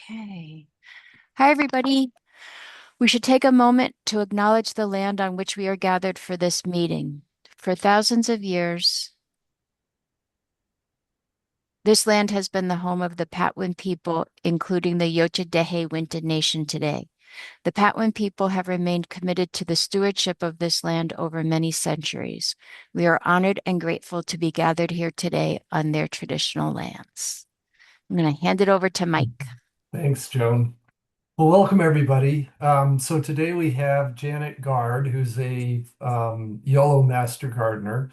Okay. Hi, everybody. We should take a moment to acknowledge the land on which we are gathered for this meeting. For thousands of years, this land has been the home of the Patwin people, including the Yochadehe Winta Nation today. The Patwin people have remained committed to the stewardship of this land over many centuries. We are honored and grateful to be gathered here today on their traditional lands. I'm going to hand it over to Mike. Thanks, Joan. Well, welcome everybody. So today we have Janet Gard, who's a YOLO Master Gardener,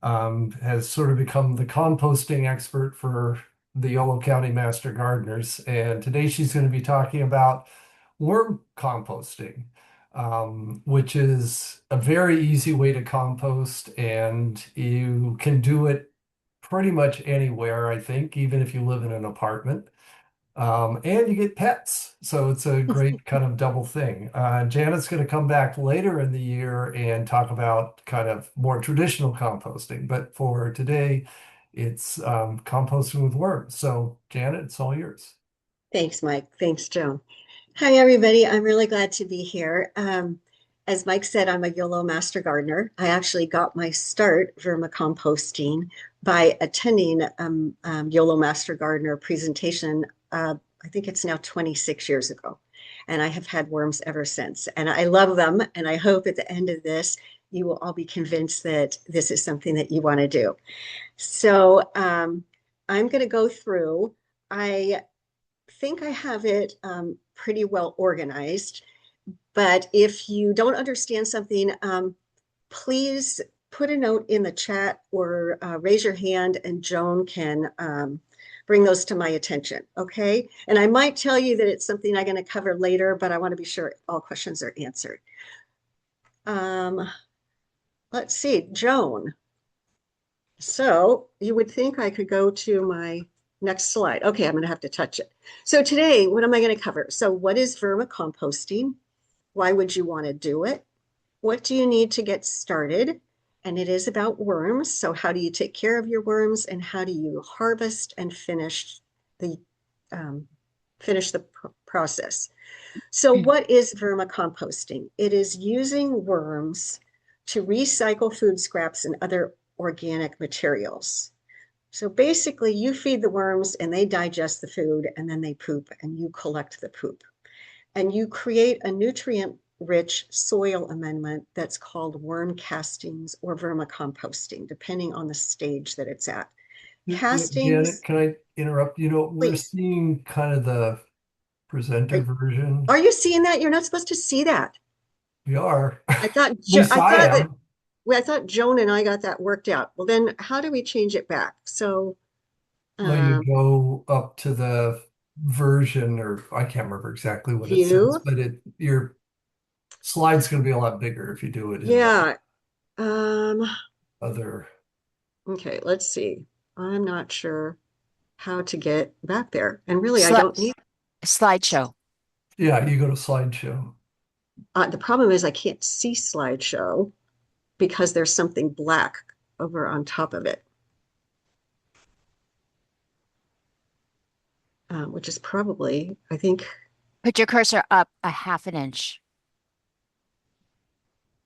has sort of become the composting expert for the Yolo County Master Gardeners. And today she's going to be talking about worm composting, which is a very easy way to compost, and you can do it pretty much anywhere, I think, even if you live in an apartment. And you get pets. So it's a great kind of double thing. Janet's going to come back later in the year and talk about kind of more traditional composting. But for today, it's composting with worms. So, Janet, it's all yours. Thanks, Mike. Thanks, Joan. Hi, everybody. I'm really glad to be here. As Mike said, I'm a YOLO Master Gardener. I actually got my start vermicomposting by attending YOLO Master Gardener presentation. I think it's now 26 years ago, and I have had worms ever since. And I love them, and I hope at the end of this, you will all be convinced that this is something that you want to do. So I'm going to go through. I think I have it pretty well organized. But if you don't understand something, please put a note in the chat or raise your hand and Joan can bring those to my attention, okay? And I might tell you that it's something I'm going to cover later, but I want to be sure all questions are answered. Let's see, Joan. So you would think I could go to my next slide. Okay, I'm going to have to touch it. So today, what am I going to cover? So what is vermicomposting? Why would you want to do it? What do you need to get started? And it is about worms. So how do you take care of your worms and how do you harvest and finish the process? So what is vermicomposting? It is using worms to recycle food scraps and other organic materials. So basically you feed the worms and they digest the food and then they poop and you collect the poop. And you create a nutrient-rich soil amendment that's called worm castings or vermicomposting, depending on the stage that it's at. Janet, Castings, can I interrupt? We're please. seeing kind of the presenter Are, version. are you seeing that? You're not supposed to see that. We are. I thought At least I I thought that am. well, I thought Joan and I got that worked out. Well, then how do we change it back? So Well, you um, go up to the version, or I can't remember exactly what it says, view. but your slide's going to be a lot bigger if you do it in the Yeah. Um, other. okay, let's see. I'm not sure how to get back there. And really, I Sli don't need slideshow. Yeah, you go to slideshow. the problem is I can't see slideshow because there's something black over on top of it, which is probably, I think, Put your cursor up a half an inch,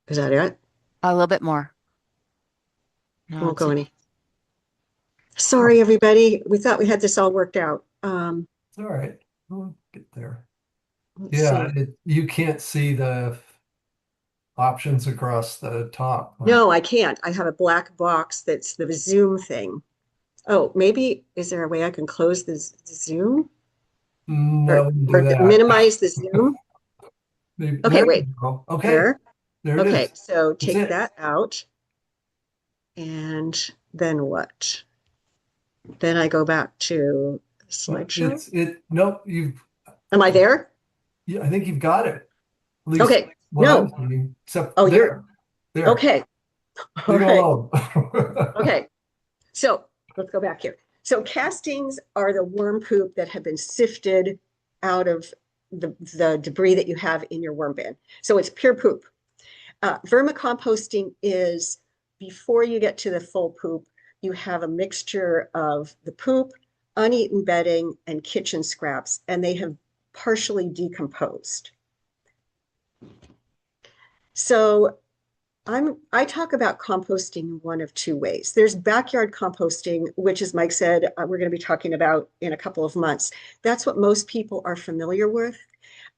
is that it? a little bit more. No, Won't it's go a, any. Oh, Sorry, everybody. We thought we had this all worked out. it's all right. We'll get there. Let's Yeah, see. you can't see the options across the top, huh? No, I can't. I have a black box that's the Zoom thing. Oh, maybe is there a way I can close this Zoom No, or we can do or that. minimize the Zoom? Okay, There wait. you go. Okay, There. there it Okay, is. so That's take it. that out. And then what? Then I go back to No, slideshow. Nope, you've. Am I there? Yeah, I think you've got it. At least Okay. what I'm No. seeing. Except Oh, you're there, there. okay. All Leave it right. alone. Okay. So let's go back here. So castings are the worm poop that have been sifted out of the debris that you have in your worm bin. So it's pure poop. Vermicomposting is before you get to the full poop, you have a mixture of the poop, uneaten bedding, and kitchen scraps, and they have partially decomposed. So I talk about composting one of two ways. There's backyard composting, which, as Mike said, we're going to be talking about in a couple of months. That's what most people are familiar with.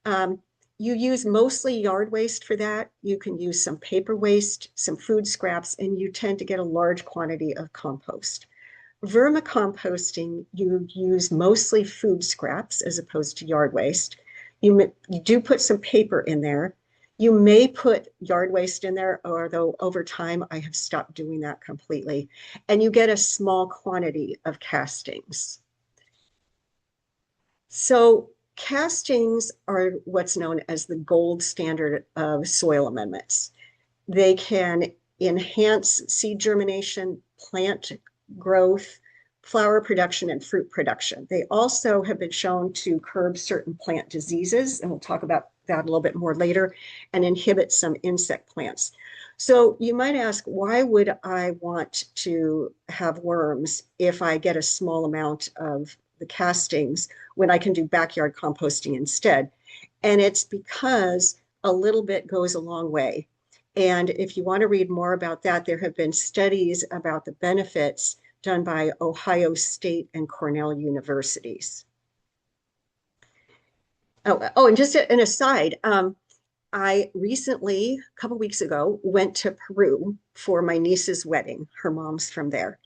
Um, you use mostly yard waste for that. You can use some paper waste, some food scraps, and you tend to get a large quantity of compost. Vermicomposting, you use mostly food scraps as opposed to yard waste. You do put some paper in there. You may put yard waste in there, although over time I have stopped doing that completely. And you get a small quantity of castings. So castings are what's known as the gold standard of soil amendments. They can enhance seed germination, plant growth, flower production, and fruit production. They also have been shown to curb certain plant diseases, and we'll talk about that a little bit more later, and inhibit some insect plants. So you might ask, why would I want to have worms if I get a small amount of the castings when I can do backyard composting instead? And it's because a little bit goes a long way. And if you want to read more about that, there have been studies about the benefits done by Ohio State and Cornell universities. And just an aside, I recently, a couple weeks ago, went to Peru for my niece's wedding. Her mom's from there.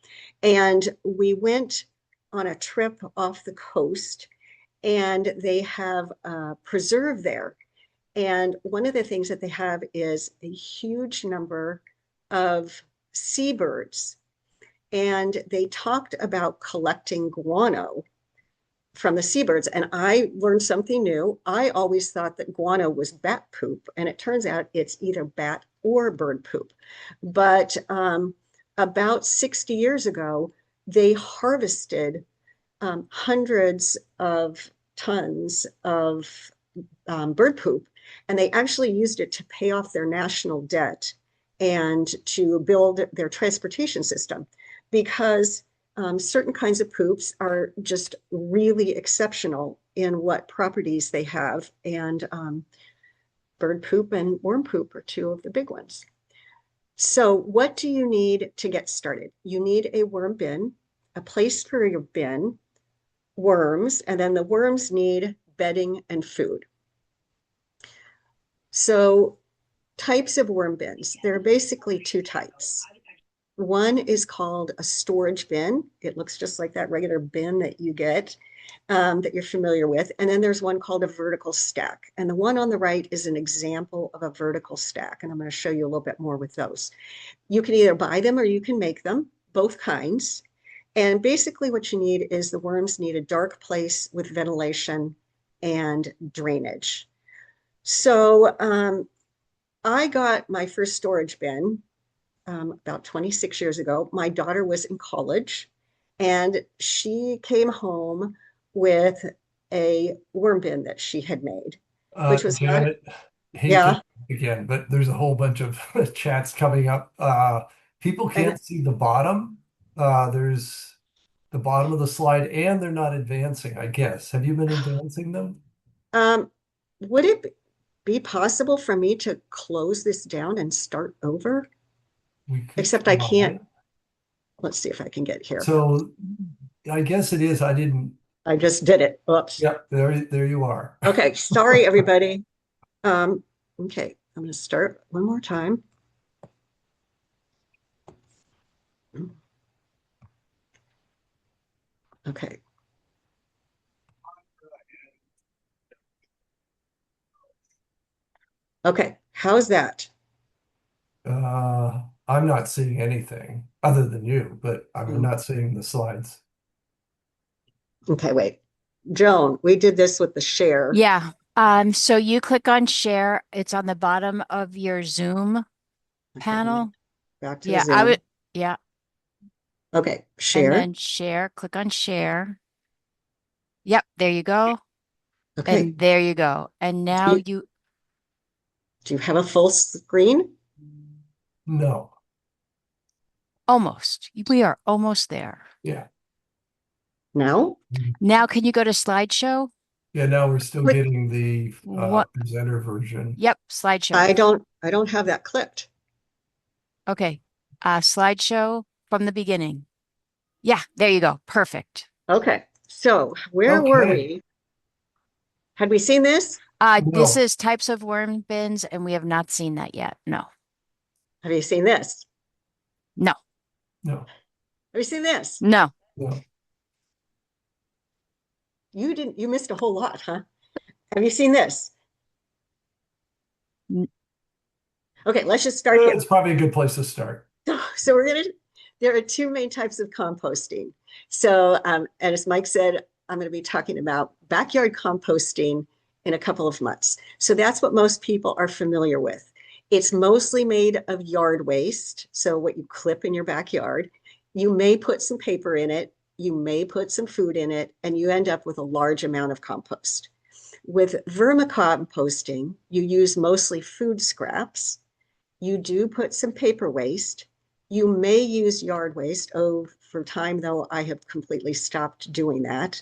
And we went on a trip off the coast, and they have a preserve there. And one of the things that they have is a huge number of seabirds. And they talked about collecting guano from the seabirds. And I learned something new. I always thought that guano was bat poop, and it turns out it's either bat or bird poop. But about 60 years ago, they harvested hundreds of tons of bird poop, and they actually used it to pay off their national debt and to build their transportation system, because certain kinds of poops are just really exceptional in what properties they have. And bird poop and worm poop are two of the big ones. So what do you need to get started? You need a worm bin, a place for your bin, worms, and then the worms need bedding and food. So types of worm bins, there are basically two types. One is called a storage bin. It looks just like that regular bin that you get, that you're familiar with. And then there's one called a vertical stack. And the one on the right is an example of a vertical stack. And I'm going to show you a little bit more with those. You can either buy them or you can make them, both kinds. And basically what you need is the worms need a dark place with ventilation and drainage. So I got my first storage bin about 26 years ago. My daughter was in college, and she came home with a worm bin that she had made, which was Janet, hate to yeah. again, but there's a whole bunch of chats coming up. People And can't see the bottom. There's the bottom of the slide, and they're not advancing, I guess. Have you been advancing them? um, would it be possible for me to close this down and start over? We could Except I can't. try. Let's see if I can get here. So I guess it is. I didn't. I just did it. Oops. Yep, there you are. Okay, sorry, everybody. Okay, I'm going to start one more time. Okay. Okay, how's that? I'm not seeing anything other than you, but I'm Mm, not seeing the slides. Okay, wait. Joan, we did this with the share. Yeah. So you click on share. It's on the bottom of your Zoom Okay, let me panel. back to the Yeah, I would, Zoom. yeah. Okay, And share. then share, click on share. Yep, there you go. Okay. And there you go. And Do now you, you do you have a full screen No. almost, we are almost there. Yeah. now? Now, can you go to slideshow? Yeah, now we're still Click. getting the What? presenter version. Yep, slideshow. I don't have that clicked. Okay. Slideshow from the beginning. Yeah, there you go. Perfect. Okay. So where were Okay. we? Had we seen this? This No, is types of worm bins, and we have not seen that yet. No, Have you seen this? no, no, Have you seen this? no. no. You missed a whole lot, huh? Have you seen this? N- Okay, let's just start here. It's probably a good place to start. So there are two main types of composting. So, and as Mike said, I'm going to be talking about backyard composting in a couple of months. So that's what most people are familiar with. It's mostly made of yard waste. So what you clip in your backyard, you may put some paper in it, you may put some food in it, and you end up with a large amount of compost. With vermicomposting, you use mostly food scraps. You do put some paper waste. You may use yard waste. Oh, for time though, I have completely stopped doing that.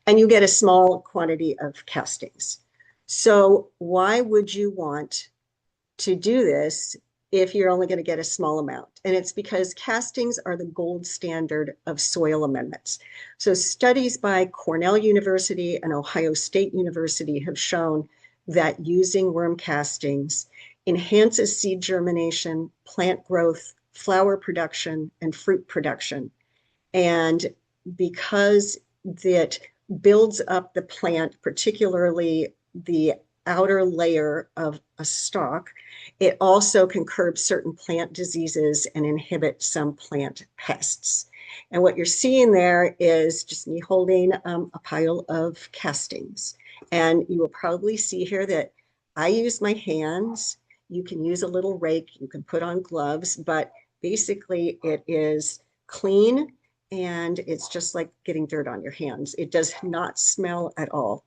And you get a small quantity of castings. So why would you want to do this if you're only going to get a small amount? And it's because castings are the gold standard of soil amendments. So studies by Cornell University and Ohio State University have shown that using worm castings enhances seed germination, plant growth, flower production, and fruit production. And because that builds up the plant, particularly the outer layer of a stalk, it also can curb certain plant diseases and inhibit some plant pests. And what you're seeing there is just me holding a pile of castings. And you will probably see here that I use my hands. You can use a little rake, you can put on gloves, but basically it is clean and it's just like getting dirt on your hands. It does not smell at all.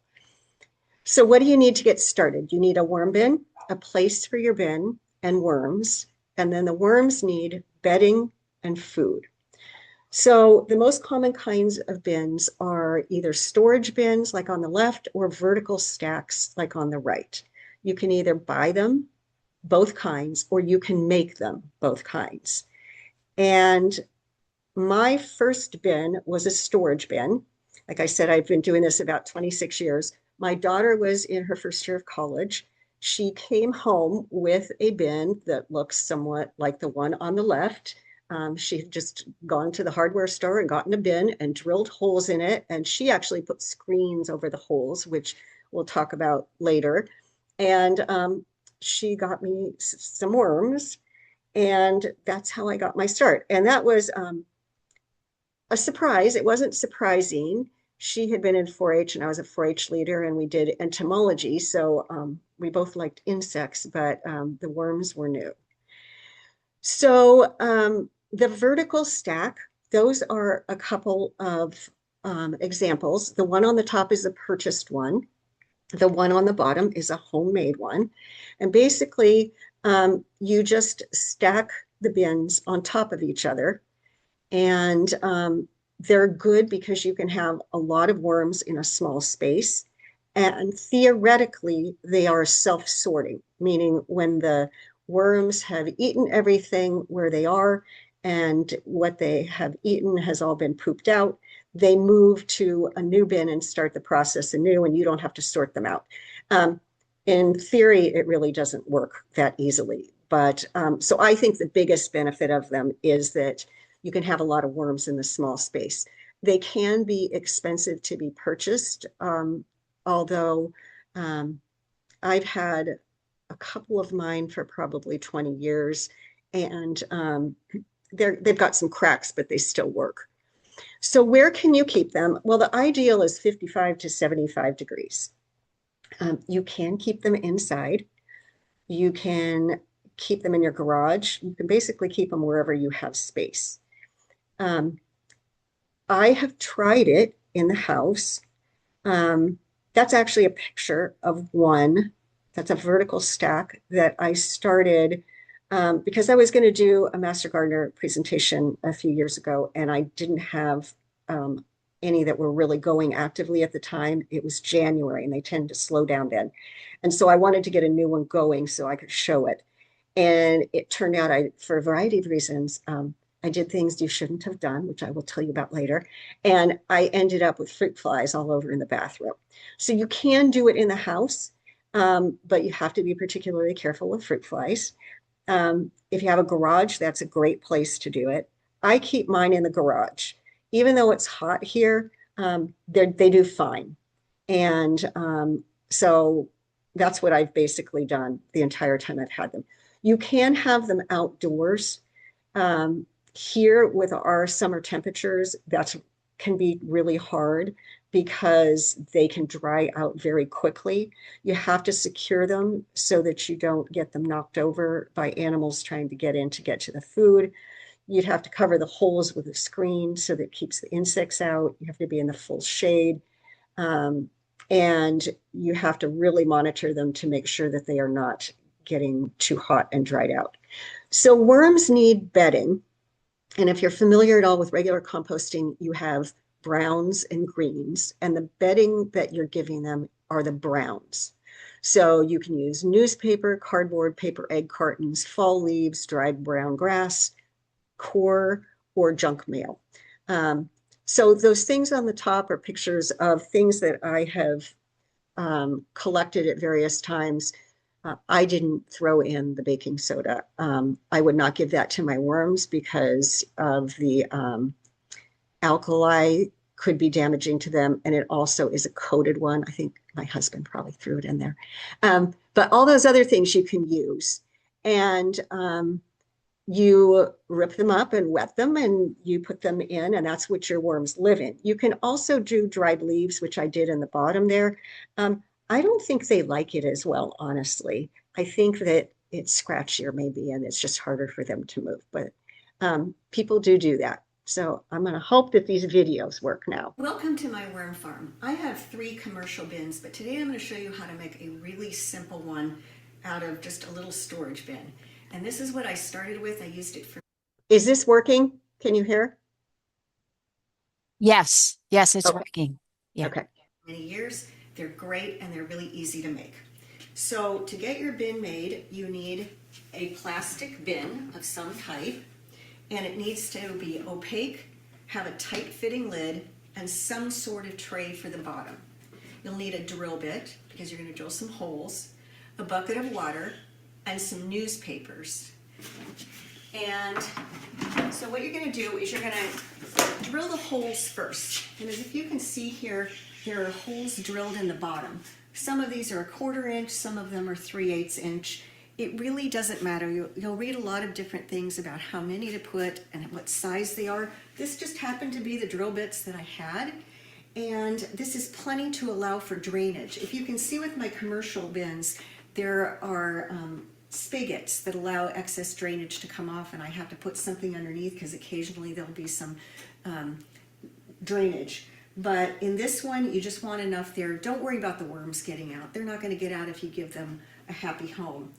So what do you need to get started? You need a worm bin, a place for your bin and worms, and then the worms need bedding and food. So the most common kinds of bins are either storage bins like on the left or vertical stacks like on the right. You can either buy them, both kinds, or you can make them, both kinds. And my first bin was a storage bin. Like I said, I've been doing this about 26 years. My daughter was in her first year of college. She came home with a bin that looks somewhat like the one on the left. She had just gone to the hardware store and gotten a bin and drilled holes in it. And she actually put screens over the holes, which we'll talk about later. And she got me some worms. And that's how I got my start. And that was a surprise. It wasn't surprising. She had been in 4-H and I was a 4-H leader, and we did entomology. So we both liked insects, but the worms were new. So the vertical stack, those are a couple of examples. The one on the top is a purchased one. The one on the bottom is a homemade one. And basically, you just stack the bins on top of each other. And they're good because you can have a lot of worms in a small space. And theoretically, they are self-sorting, meaning when the worms have eaten everything where they are and what they have eaten has all been pooped out, they move to a new bin and start the process anew, and you don't have to sort them out. In theory, it really doesn't work that easily. But so I think the biggest benefit of them is that you can have a lot of worms in the small space. They can be expensive to be purchased, although I've had a couple of mine for probably 20 years, and they've got some cracks, but they still work. So where can you keep them? Well, the ideal is 55 to 75 degrees. You can keep them inside. You can keep them in your garage. You can basically keep them wherever you have space. I have tried it in the house. That's actually a picture of one. That's a vertical stack that I started because I was going to do a Master Gardener presentation a few years ago, and I didn't have any that were really going actively at the time. It was January and they tend to slow down then. And so I wanted to get a new one going so I could show it. And it turned out for a variety of reasons, I did things you shouldn't have done, which I will tell you about later. And I ended up with fruit flies all over in the bathroom. So you can do it in the house, but you have to be particularly careful with fruit flies. If you have a garage, that's a great place to do it. I keep mine in the garage. Even though it's hot here, they do fine. And so that's what I've basically done the entire time I've had them. You can have them outdoors. Here with our summer temperatures, that can be really hard because they can dry out very quickly. You have to secure them so that you don't get them knocked over by animals trying to get in to get to the food. You'd have to cover the holes with a screen so that it keeps the insects out. You have to be in the full shade. And you have to really monitor them to make sure that they are not getting too hot and dried out. So worms need bedding. And if you're familiar at all with regular composting, you have browns and greens, and the bedding that you're giving them are the browns. So you can use newspaper, cardboard, paper egg cartons, fall leaves, dried brown grass, core, or junk mail. So those things on the top are pictures of things that I have collected at various times. I didn't throw in the baking soda. I would not give that to my worms because of the alkali could be damaging to them. And it also is a coated one. I think my husband probably threw it in there. But all those other things you can use. And you rip them up and wet them and you put them in, and that's what your worms live in. You can also do dried leaves, which I did in the bottom there. I don't think they like it as well, honestly. I think that it's scratchier maybe, and it's just harder for them to move, but people do that. So I'm going to hope that these videos work now. Welcome to my worm farm. I have 3 commercial bins, but today I'm going to show you how to make a really simple one out of just a little storage bin. And this is what I started with. I used it for... Is this working? Can you hear? Yes, it's working. Yeah. Okay. Many years. They're great and they're really easy to make. So to get your bin made, you need a plastic bin of some type, and it needs to be opaque, have a tight fitting lid, and some sort of tray for the bottom. You'll need a drill bit because you're going to drill some holes, a bucket of water, and some newspapers. And so what you're going to do is you're going to drill the holes first. And as if you can see here, there are holes drilled in the bottom. Some of these are a 1/4 inch, some of them are 3/8 inch. It really doesn't matter. You'll read a lot of different things about how many to put and what size they are. This just happened to be the drill bits that I had. And this is plenty to allow for drainage. If you can see with my commercial bins, there are spigots that allow excess drainage to come off, and I have to put something underneath because occasionally there'll be some drainage. But in this one, you just want enough there. Don't worry about the worms getting out. They're not going to get out if you give them a happy home.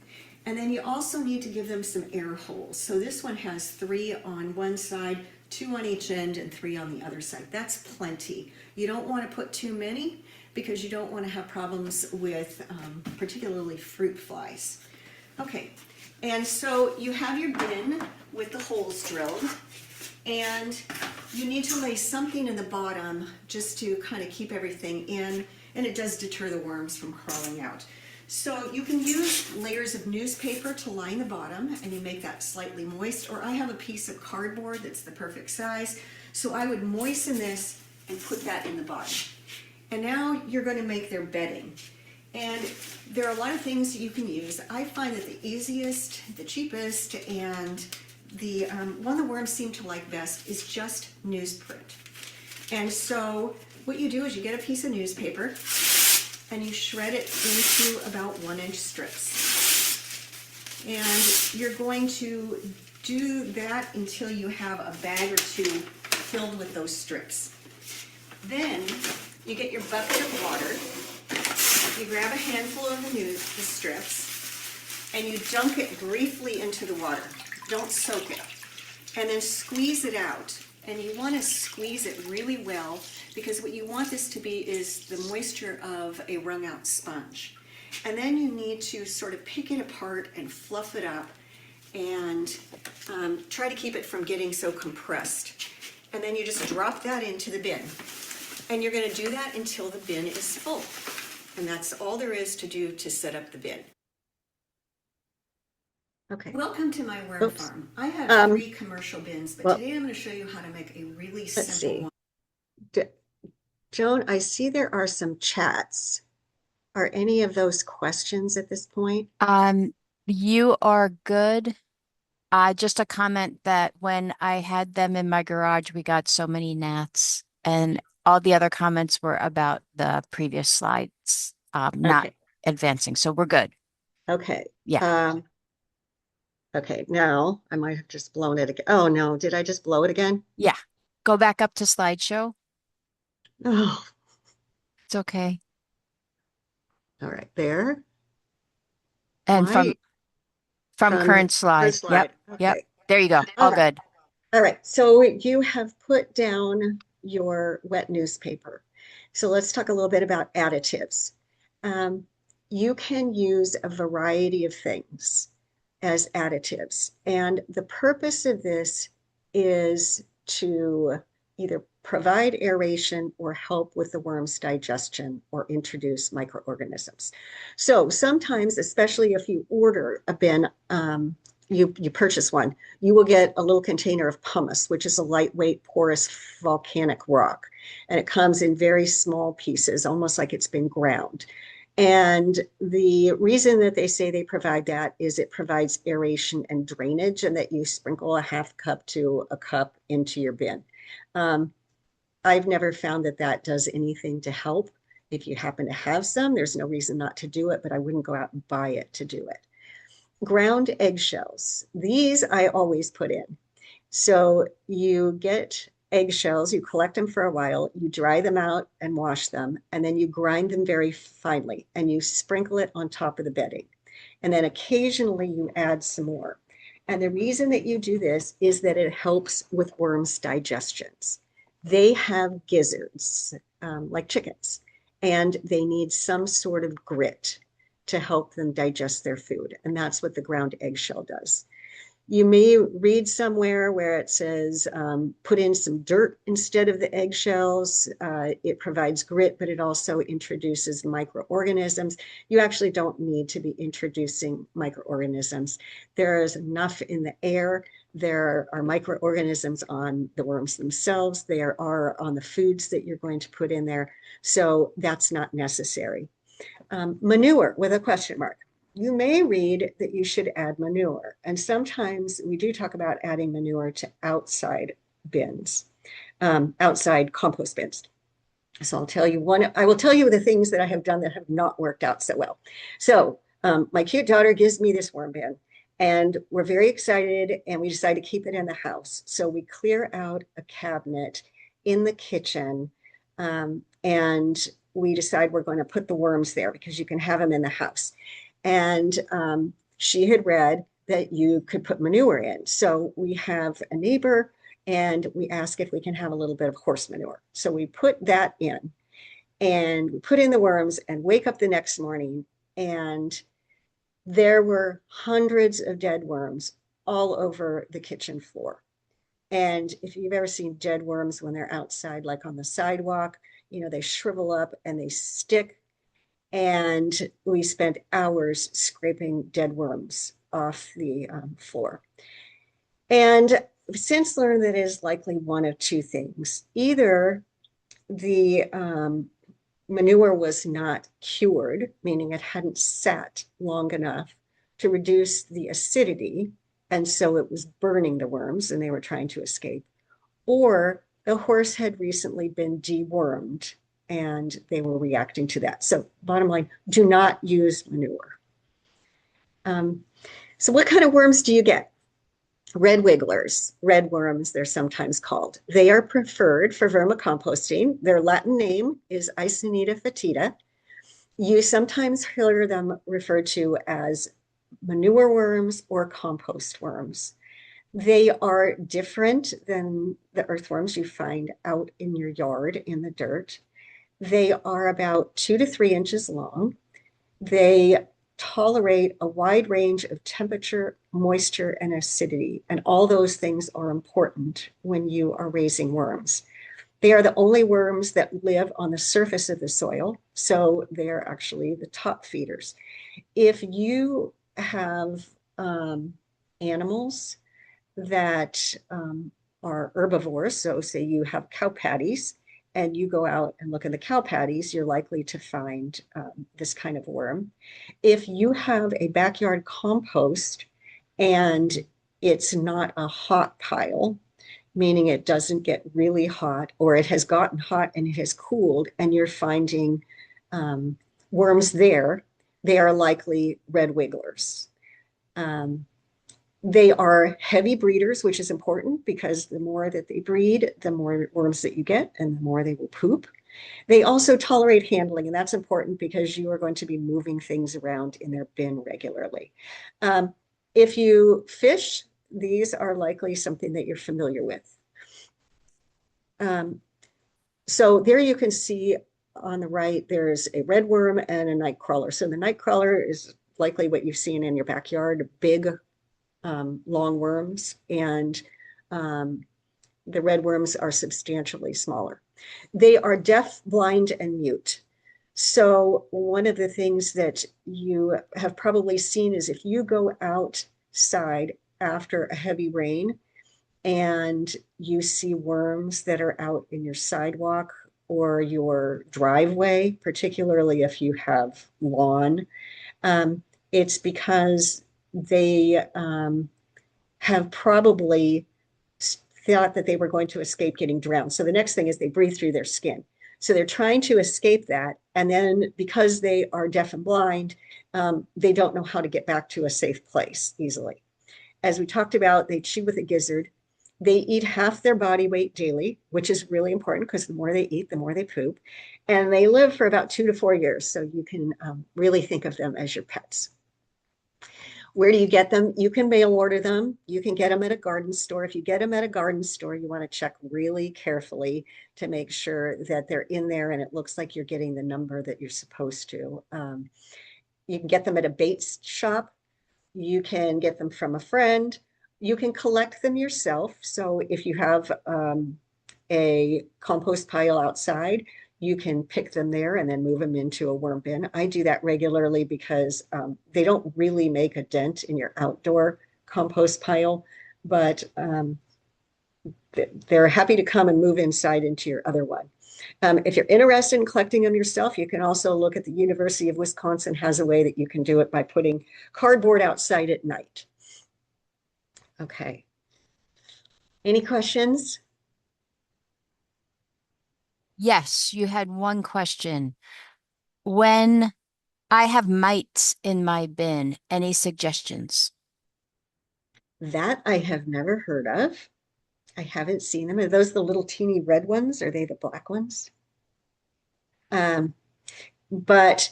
And then you also need to give them some air holes. So this one has 3 on one side, 2 on each end, and 3 on the other side. That's plenty. You don't want to put too many because you don't want to have problems with particularly fruit flies. Okay, and so you have your bin with the holes drilled, and you need to lay something in the bottom just to kind of keep everything in, and it does deter the worms from crawling out. So you can use layers of newspaper to line the bottom, and you make that slightly moist, or I have a piece of cardboard that's the perfect size, so I would moisten this and put that in the bottom. And now you're going to make their bedding. And there are a lot of things that you can use. I find that the easiest, the cheapest, and the one the worms seem to like best is just newsprint. And so what you do is you get a piece of newspaper and you shred it into about 1-inch strips. And you're going to do that until you have a bag or 2 filled with those strips. Then you get your bucket of water. You grab a handful of the strips, and you dunk it briefly into the water. Don't soak it. And then squeeze it out. and you want to squeeze it really well, because what you want this to be is the moisture of a wrung out sponge. And then you need to sort of pick it apart and fluff it up and try to keep it from getting so compressed. And then you just drop that into the bin. And you're going to do that until the bin is full. And that's all there is to do to set up the bin. Okay. Welcome to my worm Oops. farm. I have 3 commercial bins, but well, today I'm going to show you how to make a really let's simple see. one. Joan, I see there are some chats. Are any of those questions at this point? You are good. Just a comment that when I had them in my garage, we got so many gnats, and all the other comments were about the previous slides, not Okay. advancing. So we're good. Okay. Yeah. Okay. Now I might have just blown it again. Oh no, did I just blow it again? Yeah. Go back up to slideshow. Oh, It's okay. all right. There. And Why? from From the current slide. first Yep. slide. Yep. Okay. There you go. All All right. good. All right. So you have put down your wet newspaper. So let's talk a little bit about additives. Um, you can use a variety of things as additives. And the purpose of this is to either provide aeration or help with the worm's digestion or introduce microorganisms. So sometimes, especially if you order a bin, you purchase one, you will get a little container of pumice, which is a lightweight, porous volcanic rock. And it comes in very small pieces, almost like it's been ground. And the reason that they say they provide that is it provides aeration and drainage, and that you sprinkle a half cup to a cup into your bin. I've never found that that does anything to help. If you happen to have some, there's no reason not to do it, but I wouldn't go out and buy it to do it. Ground eggshells. These I always put in. So you get eggshells, you collect them for a while, you dry them out and wash them, and then you grind them very finely and you sprinkle it on top of the bedding. And then occasionally you add some more. And the reason that you do this is that it helps with worms' digestions. They have gizzards, like chickens, and they need some sort of grit to help them digest their food. And that's what the ground eggshell does. You may read somewhere where it says put in some dirt instead of the eggshells. It provides grit, but it also introduces microorganisms. You actually don't need to be introducing microorganisms. There is enough in the air. There are microorganisms on the worms themselves. There are on the foods that you're going to put in there. So that's not necessary. Manure with a question mark. You may read that you should add manure. And sometimes we do talk about adding manure to outside bins, outside compost bins. So I will tell you the things that I have done that have not worked out so well. So my cute daughter gives me this worm bin, and we're very excited, and we decide to keep it in the house. So we clear out a cabinet in the kitchen, and we decide we're going to put the worms there because you can have them in the house. And she had read that you could put manure in. So we have a neighbor and we ask if we can have a little bit of horse manure. So we put that in and we put in the worms and wake up the next morning, and there were hundreds of dead worms all over the kitchen floor. And if you've ever seen dead worms when they're outside, like on the sidewalk, they shrivel up and they stick. And we spent hours scraping dead worms off the floor. And I've since learned that it is likely one of two things. Either the manure was not cured, meaning it hadn't sat long enough to reduce the acidity, and so it was burning the worms and they were trying to escape, or the horse had recently been dewormed and they were reacting to that. So bottom line, do not use manure. So what kind of worms do you get? Red wigglers, red worms, they're sometimes called. They are preferred for vermicomposting. Their Latin name is Isoneta fetida. You sometimes hear them referred to as manure worms or compost worms. They are different than the earthworms you find out in your yard in the dirt. They are about 2 to 3 inches long. They tolerate a wide range of temperature, moisture, and acidity. And all those things are important when you are raising worms. They are the only worms that live on the surface of the soil, so they are actually the top feeders. If you have animals that are herbivores, so say you have cow patties and you go out and look in the cow patties, you're likely to find this kind of worm. If you have a backyard compost and it's not a hot pile, meaning it doesn't get really hot, or it has gotten hot and it has cooled, and you're finding worms there, they are likely red wigglers. They are heavy breeders, which is important because the more that they breed, the more worms that you get and the more they will poop. They also tolerate handling, and that's important because you are going to be moving things around in their bin regularly. If you fish, these are likely something that you're familiar with. So there you can see on the right, there's a red worm and a night crawler. So the night crawler is likely what you've seen in your backyard, big long worms, and the red worms are substantially smaller. They are deaf, blind, and mute. So one of the things that you have probably seen is if you go outside after a heavy rain and you see worms that are out in your sidewalk or your driveway, particularly if you have lawn, it's because they have probably thought that they were going to escape getting drowned. So the next thing is they breathe through their skin. So they're trying to escape that. And then because they are deaf and blind, they don't know how to get back to a safe place easily. As we talked about, they chew with a gizzard. They eat half their body weight daily, which is really important because the more they eat, the more they poop. And they live for about 2 to 4 years. So you can really think of them as your pets. Where do you get them? You can mail order them. You can get them at a garden store. If you get them at a garden store, you want to check really carefully to make sure that they're in there and it looks like you're getting the number that you're supposed to. You can get them at a bait shop. You can get them from a friend. You can collect them yourself. So if you have a compost pile outside, you can pick them there and then move them into a worm bin. I do that regularly because they don't really make a dent in your outdoor compost pile, but they're happy to come and move inside into your other one. If you're interested in collecting them yourself, you can also look at the University of Wisconsin has a way that you can do it by putting cardboard outside at night. Okay. Any questions? Yes, you had one question. When I have mites in my bin, any suggestions? That I have never heard of. I haven't seen them. Are those the little teeny red ones? Are they the black ones? But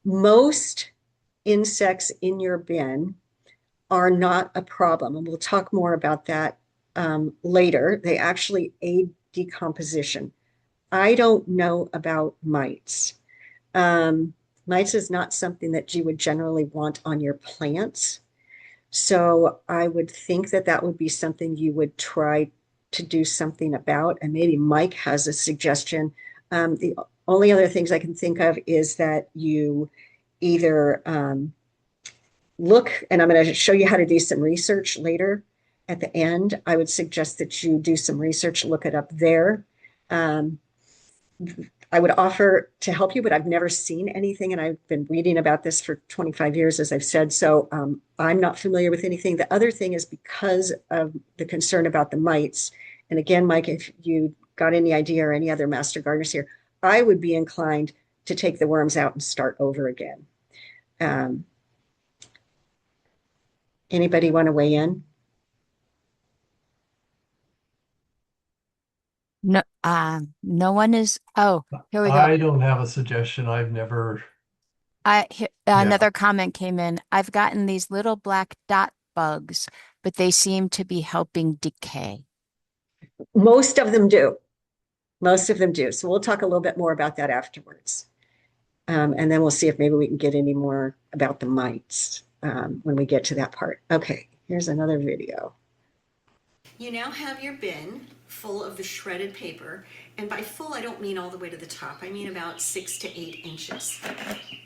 most insects in your bin are not a problem. And we'll talk more about that later. They actually aid decomposition. I don't know about mites. Mites is not something that you would generally want on your plants. So I would think that that would be something you would try to do something about. And maybe Mike has a suggestion. The only other things I can think of is that you either look, and I'm going to show you how to do some research later at the end. I would suggest that you do some research, look it up there. I would offer to help you, but I've never seen anything, and I've been reading about this for 25 years, as I've said, so I'm not familiar with anything. The other thing is because of the concern about the mites, and again, Mike, if you got any idea or any other master gardeners here, I would be inclined to take the worms out and start over again. Anybody want to weigh in? No, no one is. Oh, here we go. I don't have a suggestion. I've never, Yeah, yeah. another comment came in. I've gotten these little black dot bugs but they seem to be helping decay. Most of them do. Most of them do. So we'll talk a little bit more about that afterwards. And then we'll see if maybe we can get any more about the mites when we get to that part. Okay, here's another video. You now have your bin full of the shredded paper, and by full I don't mean all the way to the top, I mean about 6 to 8 inches.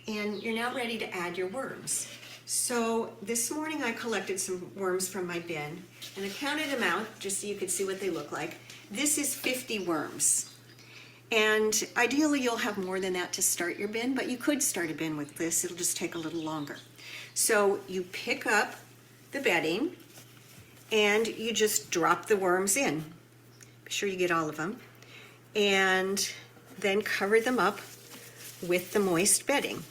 And you're now ready to add your worms. So this morning I collected some worms from my bin and I counted them out just so you could see what they look like. This is 50 worms. And ideally you'll have more than that to start your bin, but you could start a bin with this, it'll just take a little longer. So you pick up the bedding and you just drop the worms in. Be sure you get all of them. And then cover them up with the moist bedding.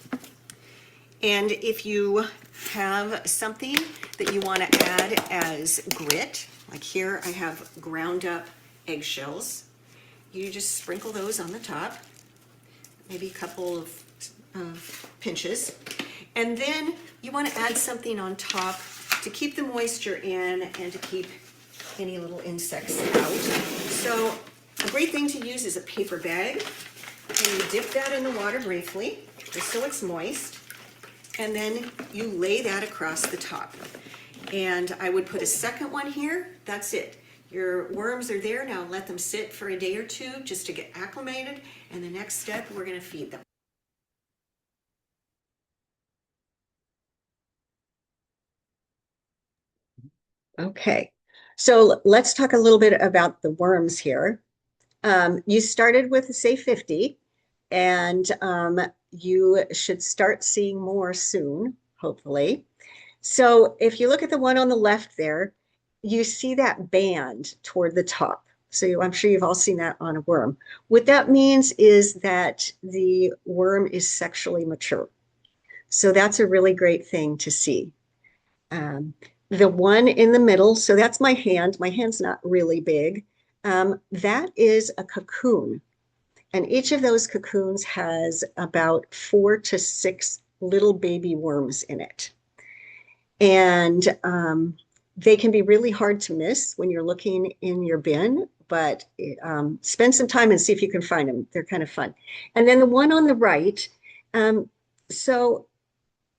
And if you have something that you want to add as grit, like here I have ground up eggshells, you just sprinkle those on the top, maybe a couple of pinches. And then you want to add something on top to keep the moisture in and to keep any little insects out. So a great thing to use is a paper bag, and you dip that in the water briefly, just so it's moist, and then you lay that across the top. And I would put a second one here, that's it. Your worms are there, now let them sit for a day or two just to get acclimated, and the next step, we're gonna feed them. Okay, so let's talk a little bit about the worms here. You started with, say, 50, and you should start seeing more soon, hopefully. So if you look at the one on the left there, you see that band toward the top. So I'm sure you've all seen that on a worm. What that means is that the worm is sexually mature. So that's a really great thing to see. The one in the middle, so that's my hand. My hand's not really big. That is a cocoon. And each of those cocoons has about 4 to 6 little baby worms in it. And they can be really hard to miss when you're looking in your bin, but spend some time and see if you can find them. They're kind of fun. And then the one on the right, so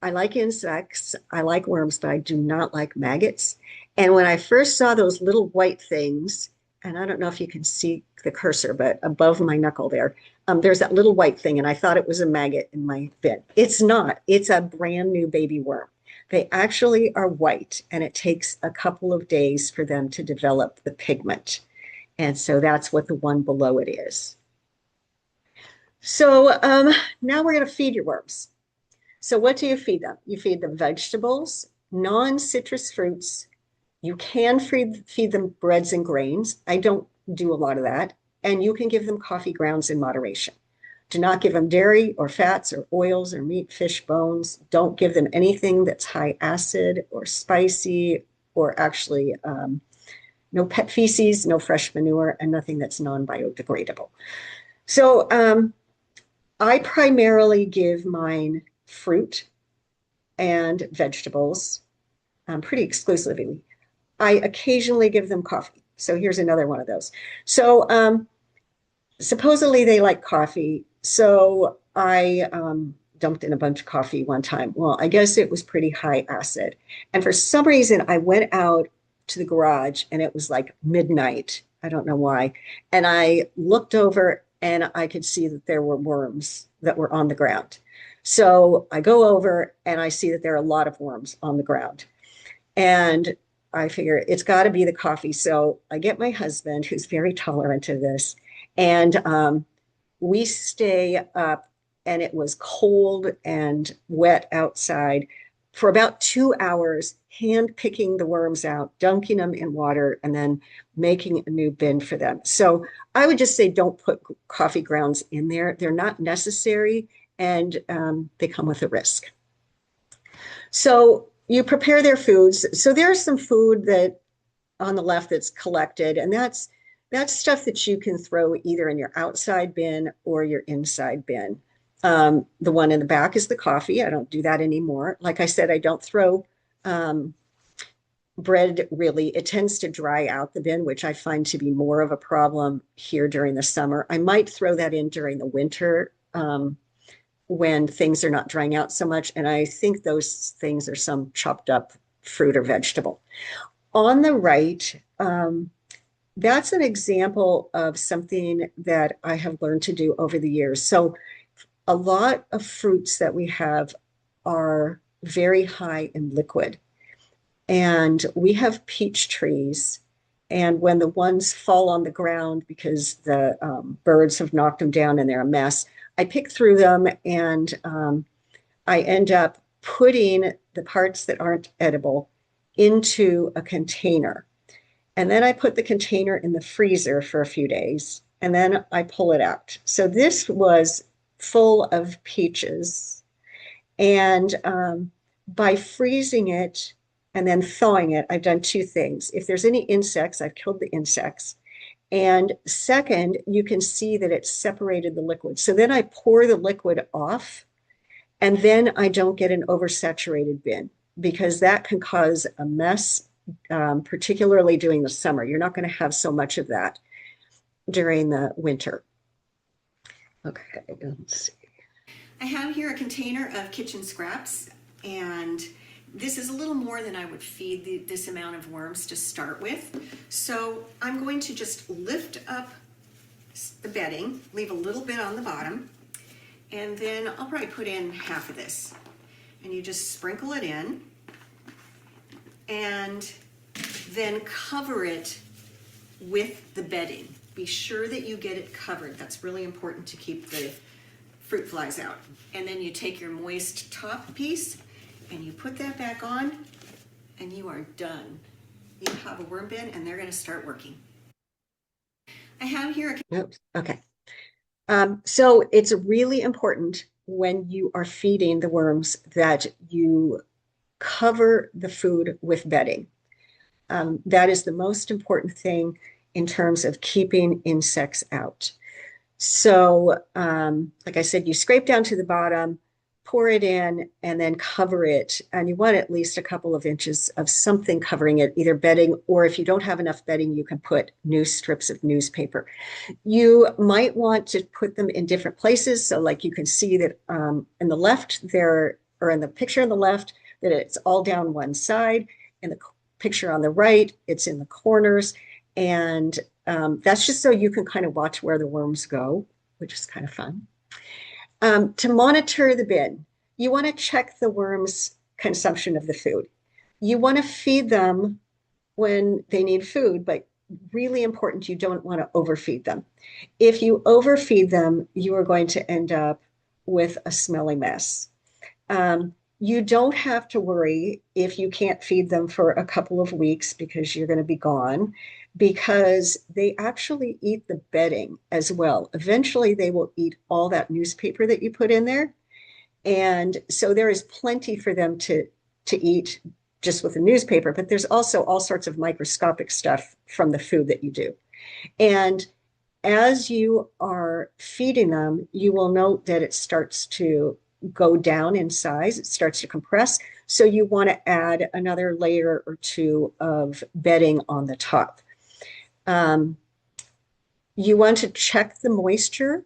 I like insects, I like worms, but I do not like maggots. And when I first saw those little white things, and I don't know if you can see the cursor, but above my knuckle there, there's that little white thing, and I thought it was a maggot in my bin. It's not. It's a brand new baby worm. They actually are white, and it takes a couple of days for them to develop the pigment. And so that's what the one below it is. So now we're going to feed your worms. So what do you feed them? You feed them vegetables, non-citrus fruits. You can feed them breads and grains. I don't do a lot of that. And you can give them coffee grounds in moderation. Do not give them dairy or fats or oils or meat, fish, bones. Don't give them anything that's high acid or spicy, or actually no pet feces, no fresh manure, and nothing that's non-biodegradable. So I primarily give mine fruit and vegetables pretty exclusively. I occasionally give them coffee. So here's another one of those. So supposedly they like coffee. So I dumped in a bunch of coffee one time. Well, I guess it was pretty high acid. And for some reason, I went out to the garage and it was like midnight. I don't know why. And I looked over and I could see that there were worms that were on the ground. So I go over and I see that there are a lot of worms on the ground. And I figure it's got to be the coffee. So I get my husband, who's very tolerant of this, and we stay up, and it was cold and wet outside for about 2 hours, hand picking the worms out, dunking them in water, and then making a new bin for them. So I would just say don't put coffee grounds in there. They're not necessary, and they come with a risk. So you prepare their foods. So there's some food that on the left that's collected, and that's stuff that you can throw either in your outside bin or your inside bin. The one in the back is the coffee. I don't do that anymore. Like I said, I don't throw bread really, it tends to dry out the bin, which I find to be more of a problem here during the summer. I might throw that in during the winter when things are not drying out so much. And I think those things are some chopped up fruit or vegetable. On the right, that's an example of something that I have learned to do over the years. So a lot of fruits that we have are very high in liquid. And we have peach trees. And when the ones fall on the ground because the birds have knocked them down and they're a mess, I pick through them and I end up putting the parts that aren't edible into a container. And then I put the container in the freezer for a few days and then I pull it out. So this was full of peaches. And by freezing it and then thawing it, I've done two things. If there's any insects, I've killed the insects. And second, you can see that it's separated the liquid. So then I pour the liquid off, and then I don't get an oversaturated bin because that can cause a mess, particularly during the summer. You're not going to have so much of that during the winter. Okay, let's see. I have here a container of kitchen scraps, and this is a little more than I would feed this amount of worms to start with. So I'm going to just lift up the bedding, leave a little bit on the bottom, and then I'll probably put in half of this. And you just sprinkle it in, and then cover it with the bedding. Be sure that you get it covered. That's really important to keep the fruit flies out. And then you take your moist top piece and you put that back on, and you are done. You have a worm bin, and they're going to start working. I have here a... Oops. Okay. So it's really important when you are feeding the worms that you cover the food with bedding. That is the most important thing in terms of keeping insects out. So, like I said, you scrape down to the bottom, pour it in, and then cover it. And you want at least a couple of inches of something covering it, either bedding, or if you don't have enough bedding, you can put news strips of newspaper. You might want to put them in different places. So like you can see that in the left there, or in the picture on the left, that it's all down one side. In the picture on the right, it's in the corners. And that's just so you can kind of watch where the worms go, which is kind of fun. To monitor the bin, you want to check the worms' consumption of the food. You want to feed them when they need food, but really important, you don't want to overfeed them. If you overfeed them, you are going to end up with a smelly mess. You don't have to worry if you can't feed them for a couple of weeks because you're going to be gone, because they actually eat the bedding as well. Eventually, they will eat all that newspaper that you put in there. And so there is plenty for them to eat just with the newspaper, but there's also all sorts of microscopic stuff from the food that you do. And as you are feeding them, you will note that it starts to go down in size. It starts to compress. So you want to add another layer or two of bedding on the top. You want to check the moisture.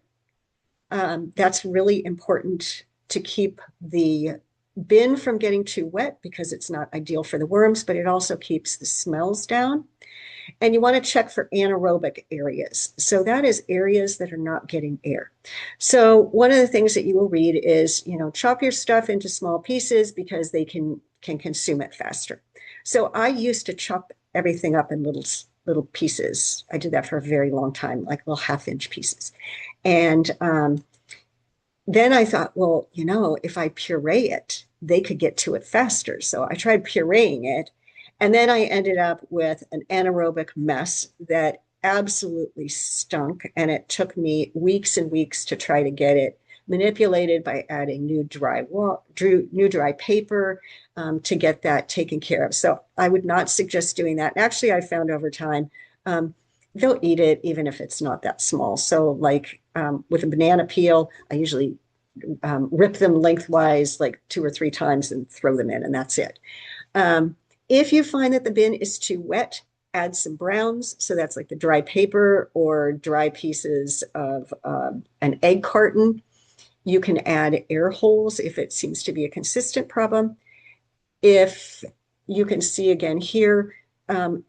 That's really important to keep the bin from getting too wet because it's not ideal for the worms, but it also keeps the smells down. And you want to check for anaerobic areas. So that is areas that are not getting air. So one of the things that you will read is, chop your stuff into small pieces because they can consume it faster. So I used to chop everything up in little pieces. I did that for a very long time, like little half-inch pieces. And then I thought, well, if I puree it, they could get to it faster. So I tried pureeing it. And then I ended up with an anaerobic mess that absolutely stunk. And it took me weeks and weeks to try to get it manipulated by adding new dry paper to get that taken care of. So I would not suggest doing that. Actually, I found over time, they'll eat it even if it's not that small. So like with a banana peel, I usually rip them lengthwise like 2 or 3 times and throw them in, and that's it. If you find that the bin is too wet, add some browns. So that's like the dry paper or dry pieces of an egg carton. You can add air holes if it seems to be a consistent problem. If you can see again here,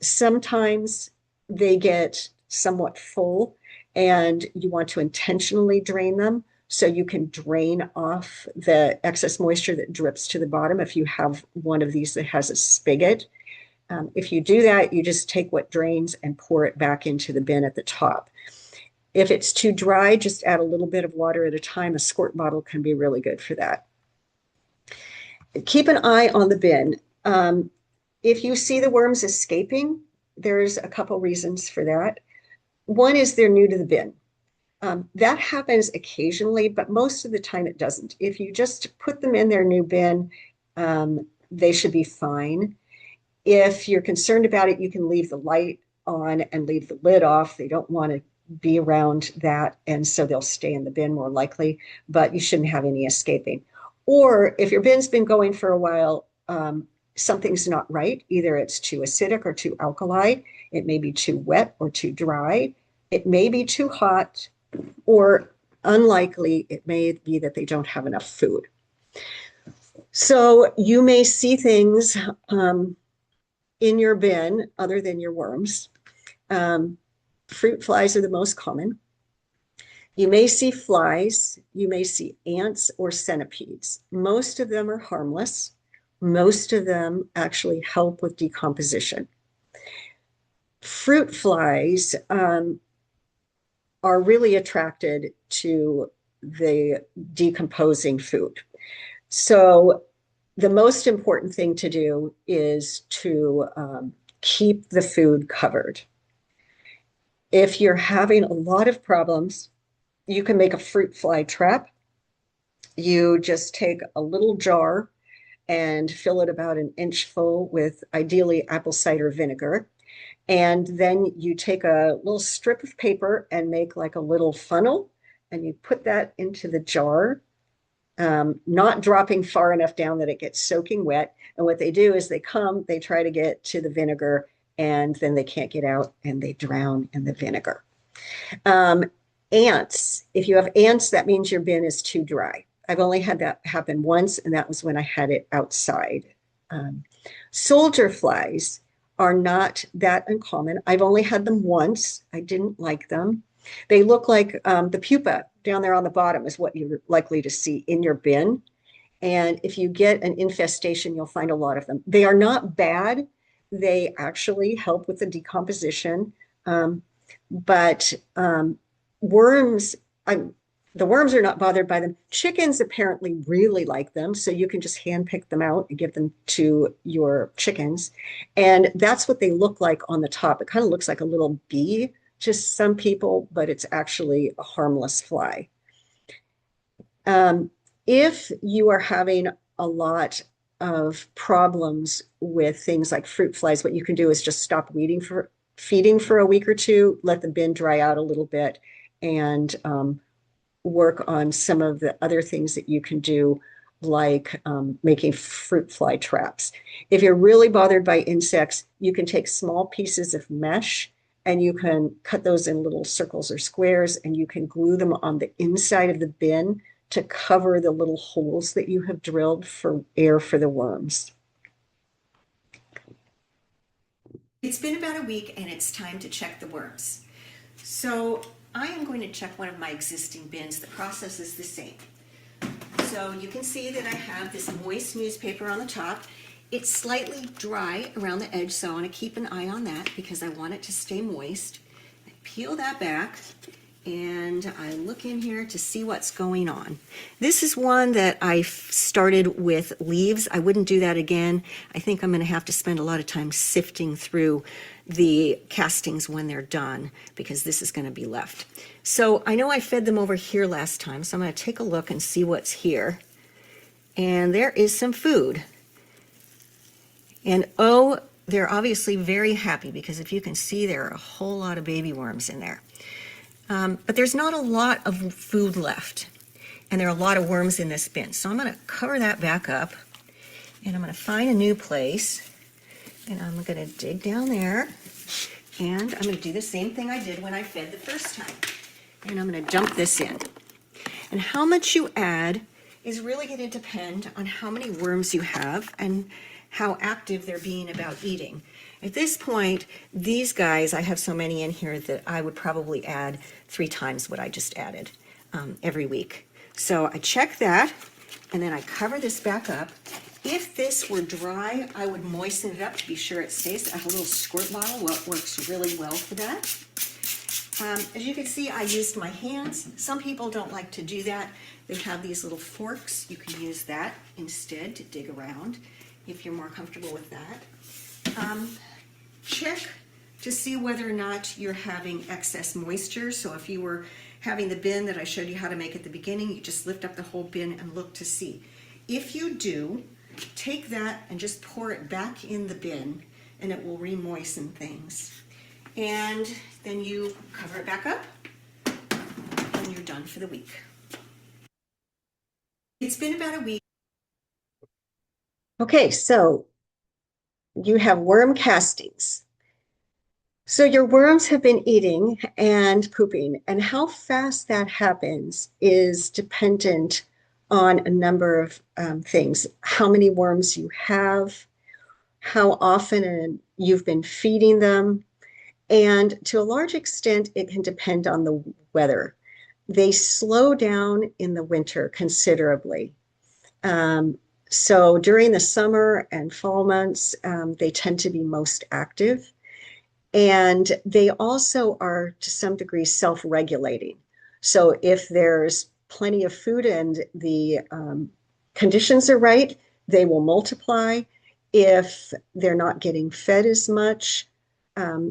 sometimes they get somewhat full and you want to intentionally drain them so you can drain off the excess moisture that drips to the bottom if you have one of these that has a spigot. If you do that, you just take what drains and pour it back into the bin at the top. If it's too dry, just add a little bit of water at a time. A squirt bottle can be really good for that. Keep an eye on the bin. If you see the worms escaping, there's a couple reasons for that. One is they're new to the bin. That happens occasionally, but most of the time it doesn't. If you just put them in their new bin, they should be fine. If you're concerned about it, you can leave the light on and leave the lid off. They don't want to be around that, and so they'll stay in the bin more likely, but you shouldn't have any escaping. Or if your bin's been going for a while, something's not right. Either it's too acidic or too alkali. It may be too wet or too dry. It may be too hot, or unlikely, it may be that they don't have enough food. So you may see things in your bin other than your worms. Fruit flies are the most common. You may see flies, you may see ants or centipedes. Most of them are harmless. Most of them actually help with decomposition. Fruit flies are really attracted to the decomposing food. So the most important thing to do is to keep the food covered. If you're having a lot of problems, you can make a fruit fly trap. You just take a little jar and fill it about an inch full with ideally apple cider vinegar. And then you take a little strip of paper and make like a little funnel, and you put that into the jar, not dropping far enough down that it gets soaking wet. And what they do is they try to get to the vinegar, and then they can't get out and they drown in the vinegar. Ants, if you have ants, that means your bin is too dry. I've only had that happen once, and that was when I had it outside. Soldier flies are not that uncommon. I've only had them once. I didn't like them. They look like the pupa down there on the bottom is what you're likely to see in your bin. And if you get an infestation, you'll find a lot of them. They are not bad. They actually help with the decomposition. But worms, the worms are not bothered by them. Chickens apparently really like them, so you can just hand pick them out and give them to your chickens. And that's what they look like on the top. It kind of looks like a little bee to some people, but it's actually a harmless fly. If you are having a lot of problems with things like fruit flies, what you can do is just stop feeding for a week or two, let the bin dry out a little bit, and work on some of the other things that you can do, like making fruit fly traps. If you're really bothered by insects, you can take small pieces of mesh and you can cut those in little circles or squares, and you can glue them on the inside of the bin to cover the little holes that you have drilled for air for the worms. It's been about a week and it's time to check the worms. So I am going to check one of my existing bins. The process is the same. So you can see that I have this moist newspaper on the top. It's slightly dry around the edge, so I want to keep an eye on that because I want it to stay moist. I peel that back and I look in here to see what's going on. This is one that I started with leaves. I wouldn't do that again. I think I'm going to have to spend a lot of time sifting through the castings when they're done because this is going to be left. So I know I fed them over here last time, so I'm going to take a look and see what's here. And there is some food. And oh, they're obviously very happy because if you can see, there are a whole lot of baby worms in there. But there's not a lot of food left, and there are a lot of worms in this bin. So I'm going to cover that back up, and I'm going to find a new place And I'm gonna dig down there, and I'm gonna do the same thing I did when I fed the first time. And I'm gonna dump this in. And how much you add is really gonna depend on how many worms you have and how active they're being about eating. At this point, these guys, I have so many in here that I would probably add 3 times what I just added every week. So I check that, and then I cover this back up. If this were dry, I would moisten it up to be sure it stays. I have a little squirt bottle, works really well for that. As you can see, I used my hands. Some people don't like to do that. They have these little forks. You can use that instead to dig around if you're more comfortable with that. Check to see whether or not you're having excess moisture. So if you were having the bin that I showed you how to make at the beginning, you just lift up the whole bin and look to see. If you do, take that and just pour it back in the bin, and it will re-moisten things. And then you cover it back up, and you're done for the week. It's been about a week. Okay, so you have worm castings. So your worms have been eating and pooping, and how fast that happens is dependent on a number of things. How many worms you have, how often you've been feeding them, and to a large extent, it can depend on the weather. They slow down in the winter considerably. So during the summer and fall months, they tend to be most active. And they also are to some degree self-regulating. So if there's plenty of food and the conditions are right, they will multiply. If they're not getting fed as much,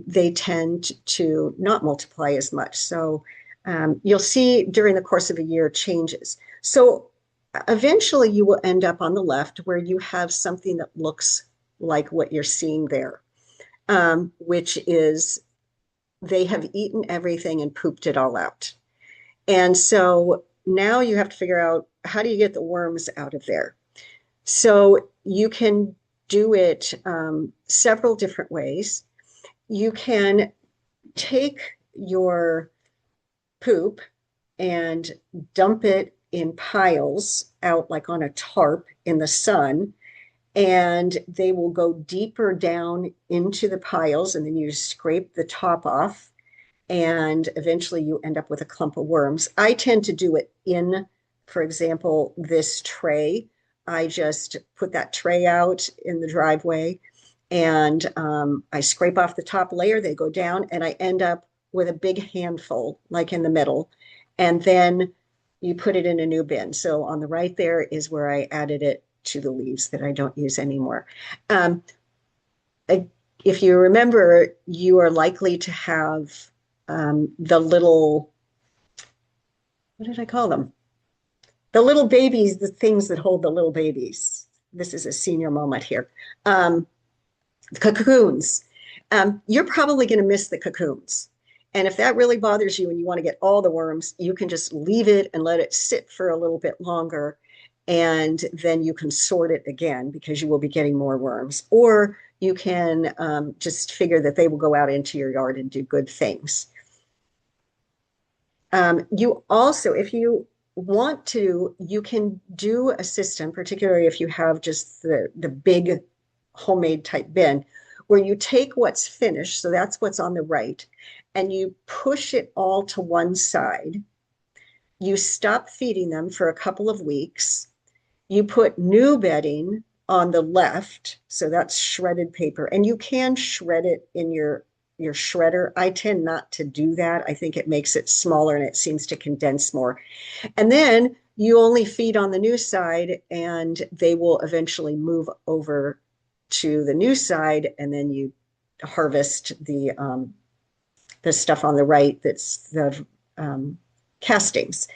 they tend to not multiply as much. So you'll see during the course of a year changes. So eventually you will end up on the left where you have something that looks like what you're seeing there, which is they have eaten everything and pooped it all out. And so now you have to figure out, how do you get the worms out of there? So you can do it several different ways. You can take your poop and dump it in piles out like on a tarp in the sun, and they will go deeper down into the piles, and then you scrape the top off, and eventually you end up with a clump of worms. I tend to do it in, for example, this tray. I just put that tray out in the driveway, and I scrape off the top layer, they go down, and I end up with a big handful, like in the middle, and then you put it in a new bin. So on the right there is where I added it to the leaves that I don't use anymore. If you remember, you are likely to have the little, what did I call them? The little babies, the things that hold the little babies. This is a senior moment here. Cocoons. You're probably going to miss the cocoons. And if that really bothers you and you want to get all the worms, you can just leave it and let it sit for a little bit longer. And then you can sort it again because you will be getting more worms. Or you can just figure that they will go out into your yard and do good things. You also, if you want to, you can do a system, particularly if you have just the big homemade type bin, where you take what's finished, so that's what's on the right, and you push it all to one side. You stop feeding them for a couple of weeks. You put new bedding on the left, so that's shredded paper, and you can shred it in your shredder. I tend not to do that. I think it makes it smaller and it seems to condense more. And then you only feed on the new side, and they will eventually move over to the new side, and then you harvest the stuff on the right that's the castings.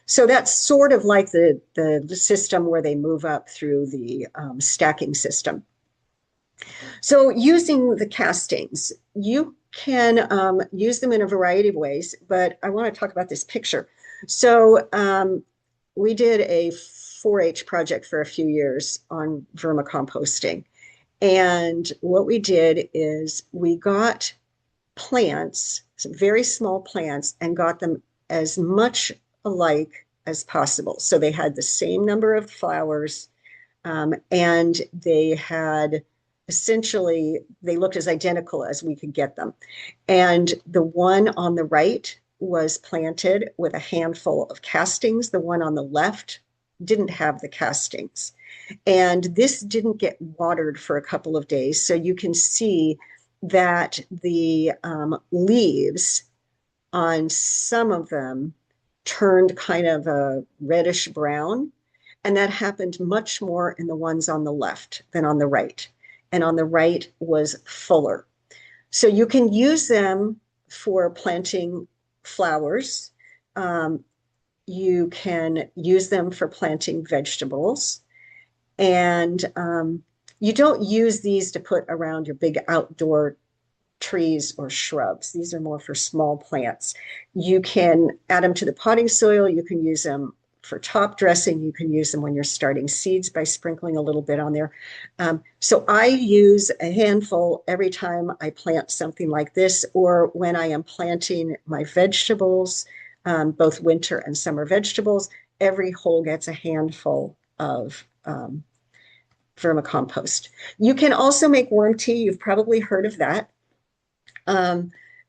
So that's sort of like the system where they move up through the stacking system. So using the castings, you can use them in a variety of ways, but I want to talk about this picture. So we did a 4-H project for a few years on vermicomposting. And what we did is we got plants, some very small plants, and got them as much alike as possible. So they had the same number of flowers, and they had essentially, they looked as identical as we could get them. And the one on the right was planted with a handful of castings. The one on the left didn't have the castings. And this didn't get watered for a couple of days. So you can see that the leaves on some of them turned kind of a reddish brown. And that happened much more in the ones on the left than on the right. And on the right was fuller. So you can use them for planting flowers. You can use them for planting vegetables. And you don't use these to put around your big outdoor trees or shrubs. These are more for small plants. You can add them to the potting soil. You can use them for top dressing. You can use them when you're starting seeds by sprinkling a little bit on there. So I use a handful every time I plant something like this, or when I am planting my vegetables, both winter and summer vegetables. Every hole gets a handful of vermicompost. You can also make worm tea. You've probably heard of that.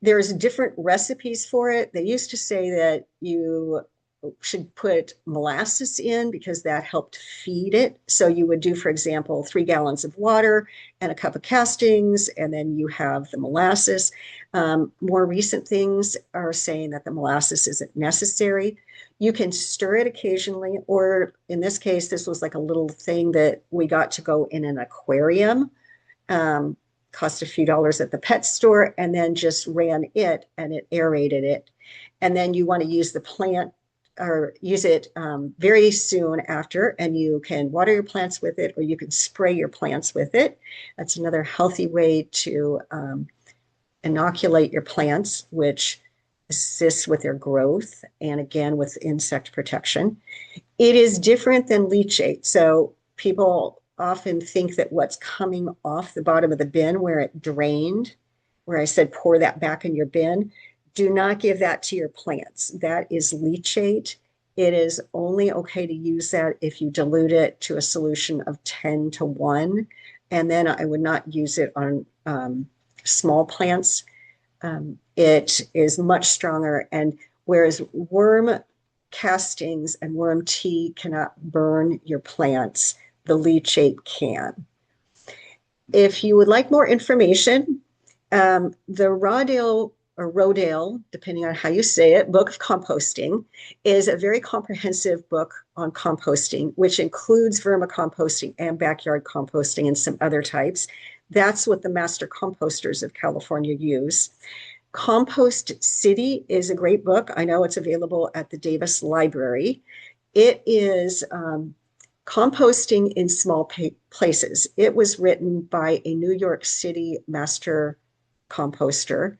There's different recipes for it. They used to say that you should put molasses in because that helped feed it. So you would do, for example, 3 gallons of water and a cup of castings, and then you have the molasses. More recent things are saying that the molasses isn't necessary. You can stir it occasionally, or in this case, this was like a little thing that we got to go in an aquarium. Cost a few dollars at the pet store, and then just ran it and it aerated it. And then you want to use the plant or use it very soon after, and you can water your plants with it, or you can spray your plants with it. That's another healthy way to inoculate your plants, which assists with their growth and again with insect protection. It is different than leachate. So people often think that what's coming off the bottom of the bin where it drained, where I said pour that back in your bin, do not give that to your plants. That is leachate. It is only okay to use that if you dilute it to a solution of 10-1. And then I would not use it on small plants. It is much stronger. And whereas worm castings and worm tea cannot burn your plants, the leachate can. If you would like more information, the Rodale or Rodale, depending on how you say it, Book of Composting is a very comprehensive book on composting, which includes vermicomposting and backyard composting and some other types. That's what the master composters of California use. Compost City is a great book. I know it's available at the Davis Library. It is composting in small places. It was written by a New York City master composter,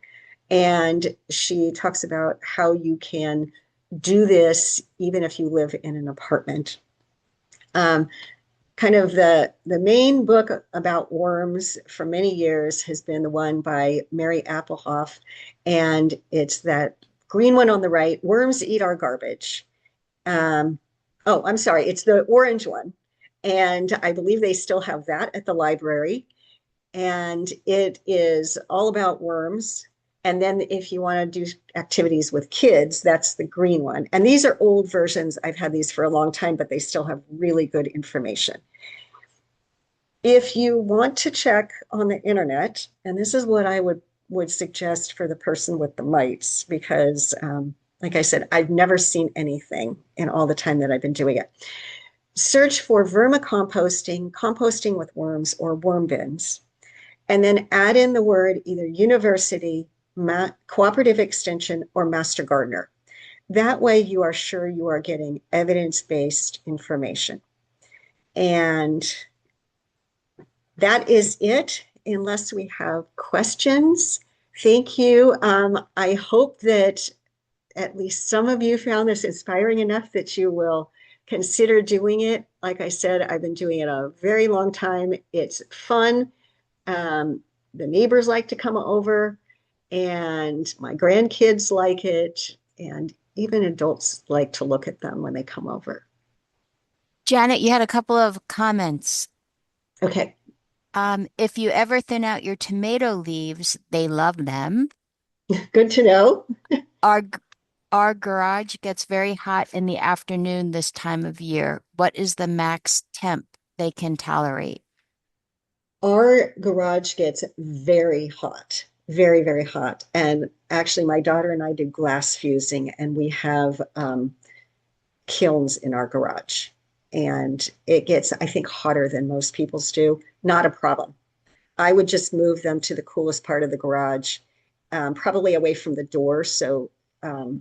and she talks about how you can do this even if you live in an apartment. Kind of the main book about worms for many years has been the one by Mary Applehoff, and it's that green one on the right, Worms Eat Our Garbage. Oh, I'm sorry, it's the orange one. And I believe they still have that at the library. And it is all about worms. And then if you want to do activities with kids, that's the green one. And these are old versions. I've had these for a long time, but they still have really good information. If you want to check on the internet, and this is what I would suggest for the person with the mites, because like I said, I've never seen anything in all the time that I've been doing it. Search for vermicomposting, composting with worms, or worm bins, and then add in the word either university, cooperative extension, or master gardener. That way you are sure you are getting evidence-based information. And that is it, unless we have questions. Thank you. I hope that at least some of you found this inspiring enough that you will consider doing it. Like I said, I've been doing it a very long time. It's fun. Um, the neighbors like to come over, and my grandkids like it, and even adults like to look at them when they come over. Janet, you had a couple of comments. Okay, If you ever thin out your tomato leaves, they love them. good to know. Our our garage gets very hot in the afternoon this time of year. What is the max temp they can tolerate? Our garage gets very hot, very, very hot. And actually, my daughter and I did glass fusing, and we have kilns in our garage. And it gets, I think, hotter than most people's do. Not a problem. I would just move them to the coolest part of the garage, probably away from the door. So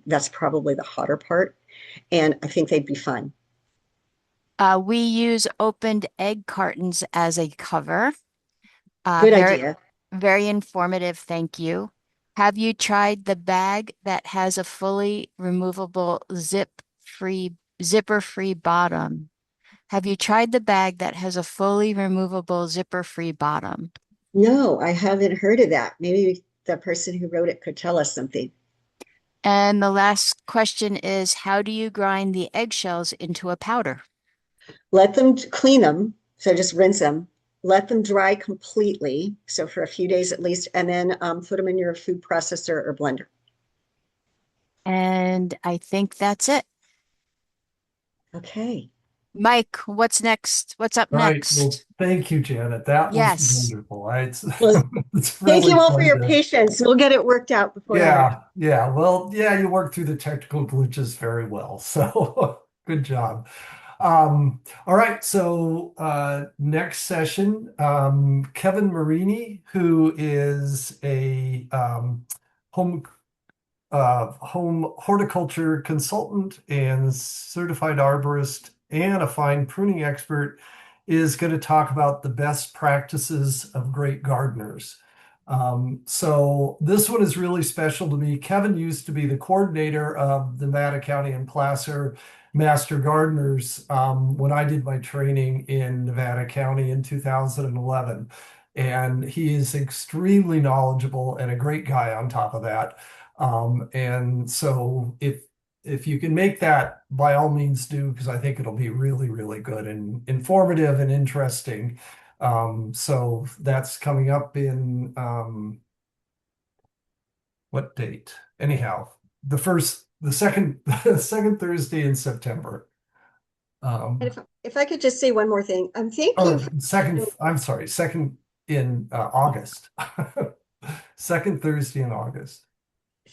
that's probably the hotter part. And I think they'd be fine. We use opened egg cartons as a cover. Good Very, idea. very informative. Thank you. Have you tried the bag that has a fully removable zipper-free bottom? Have you tried the bag that has a fully removable zipper-free bottom? No, I haven't heard of that. Maybe the person who wrote it could tell us something. And the last question is, how do you grind the eggshells into a powder? Let them clean them. So just rinse them. Let them dry completely. So for a few days at least, and then put them in your food processor or blender. And I think that's it. Okay. Mike, what's next? What's up All right. Well, next? thank you, Janet. That was Yes. wonderful. Well, It's thank really you all for fun your to, patience. We'll get it worked out before the next. yeah. Well, yeah, you worked through the technical glitches very well. So good job. All right. So next session, Kevin Marini, who is a home home horticulture consultant and certified arborist and a fine pruning expert, is going to talk about the best practices of great gardeners. So this one is really special to me. Kevin used to be the coordinator of the Nevada County and Placer Master Gardeners when I did my training in Nevada County in 2011. And he is extremely knowledgeable and a great guy on top of that. And so if you can make that, by all means do, because I think it'll be really, really good and informative and interesting. So that's coming up in what date? Anyhow, the second, the second Thursday in September. And Um, if I could just say one more thing, thank you or for second, I'm sorry, second in August. Second Thursday in August.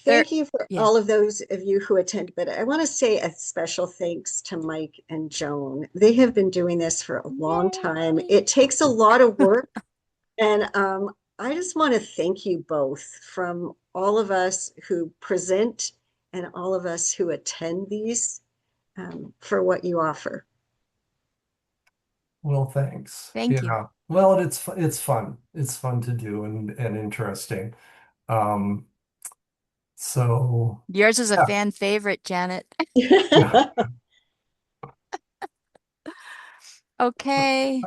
There, thank you for yeah. all of those of you who attend. But I want to say a special thanks to Mike and Joan. They have been doing this for a long time. Yay. It takes a lot of work. And I just want to thank you both from all of us who present and all of us who attend these for what you offer. Well, thanks. Thank you. Yeah. Well, it's fun. It's fun to do and interesting. Um, so Yours is a yeah. fan favorite, Janet. Yeah. Okay.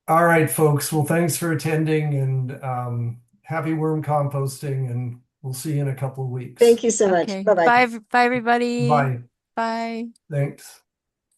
All right, folks. Well, thanks for attending and happy worm composting, and we'll see you in a couple of weeks. Thank you so much. Okay. Bye bye. Bye, everybody. Bye. Bye. Thanks.